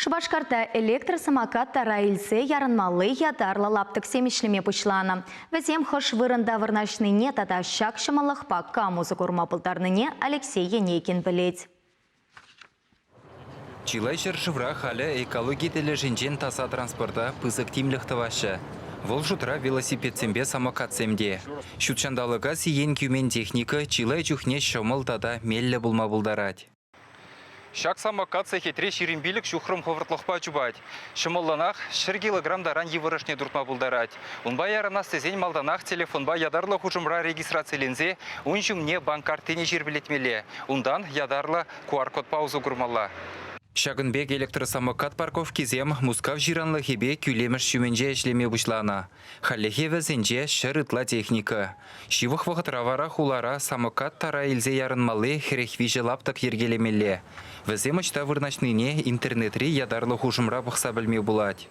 Шыбашкарта электросамокат раилсе ярынмалы ядарлы лаптык семишлеме пышлана. Вәзем хыш вырында вырнашныне тата шак шымалықпа камузы көрмапылдарныне Алексей Енейкин білет. Чилай шыршывра халі экология тележінжен таса транспорта пызык тимліқтывашы. Вол жутра велосипедсембе самокатсемде. Шутшандалыға сиен кюмен техника Чилай чухне шомыл тада меллі булма булдарать. Шак самокатсы хитре ширинбилік шухрым ховыртлықпа чубать. Шымылланақ шыр килограммдаран евырышне дұртма булдарать. Унба ярына стезен малданақ телефонба ядарлы хужымра регистрациялензе, уншумне банкартыне жербелетмеле. Ундан ядарлы QR-код паузу күрмалла. Шагынбек электросамокат парковки зем мускав жиранлы хебе күлеміш шуменже эшлеме бұшлана. Халлехе вәзенже шырытла техника. Шивық вағытравара хулара самокат тара илзе ярынмалы херехвижі лаптық ергелемеле. Вәзем ұшта вырнашныне интернетри ядарлы хужымра бұқса білме бұлад.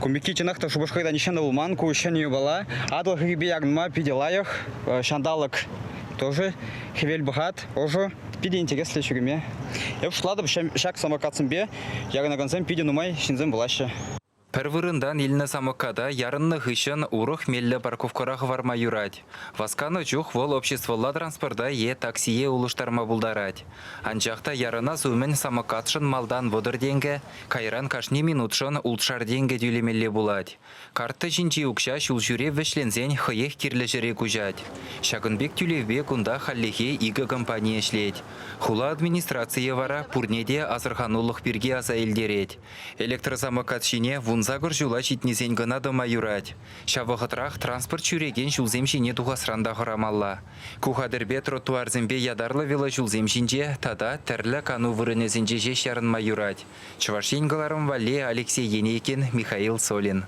Кумбеки чынақта шубашқайда нешен улман, кушен бала. Адыл хебе ягнма пиделаях, шандалык тоже хевель бахат, ожу. Пиде интересли чугуме. Я ушла до шаг самокатсымбе, я на концем пиде нумай шинзем булаще. Пәрвырындан илні самокада ярынны хышын урық меллі парковкарақ варма юрать. Васканы чух вол обществола транспорта таксие улыштарма булдарать. Анчақта ярына суымен самокатшын малдан водыр денге, кайран кашни минутшын ултшар денге дюлемелле булать. Картты жинчи укша шул жүре вешлензен хыех кирлі жіре күжать. Шагынбек тюлевбе кунда халлихе игі компания шлеть. Хула администрация вара пурнеде азырханулық бірге аза елдерет. Электросамокат шине Загыр жула читнезен гына дома юрать. Шавығытрах транспорт чүреген жулземшіне туғасранда ғырамалла. Кухадырбе тротуарзембе ядарлы вела жулземшінже тада тәрлі кану вырынезенже жеш ярынма юрать. Чывашен Вале, Алексей Енейкин, Михаил Солин.